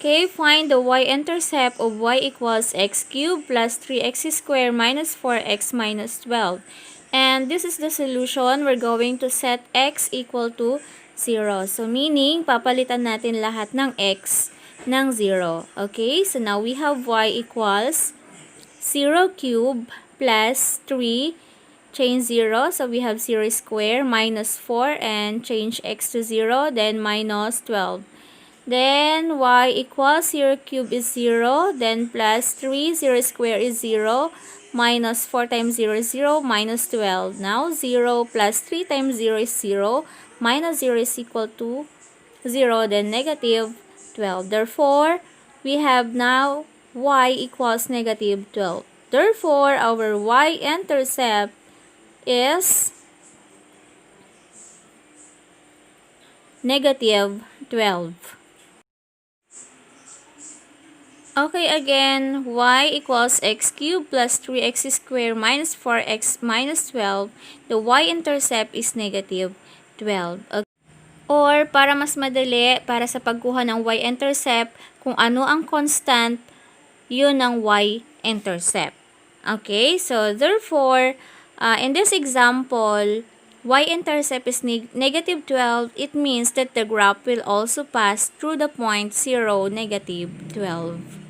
Okay, find the y-intercept of y equals x cubed plus 3x squared minus 4x minus 12. And this is the solution. We're going to set x equal to 0. So, meaning, papalitan natin lahat ng x ng 0. Okay, so now we have y equals 0 cubed plus 3, change 0. So, we have 0 squared minus 4 and change x to 0, then minus 12. Then, y equals 0 cubed is 0. Then, plus 3, 0 squared is 0. Minus 4 times 0 is 0. Minus 12. Now, 0 plus 3 times 0 is 0. Minus 0 is equal to 0. Then, negative 12. Therefore, we have now y equals negative 12. Therefore, our y-intercept is negative 12. Okay, again, y equals x cubed plus 3x squared minus 4x minus 12. The y-intercept is negative 12. Okay. Or, para mas madali, para sa pagkuha ng y-intercept, kung ano ang constant, yun ang y-intercept. Okay, so therefore, in this example, y-intercept is negative 12. It means that the graph will also pass through the point 0, negative 12.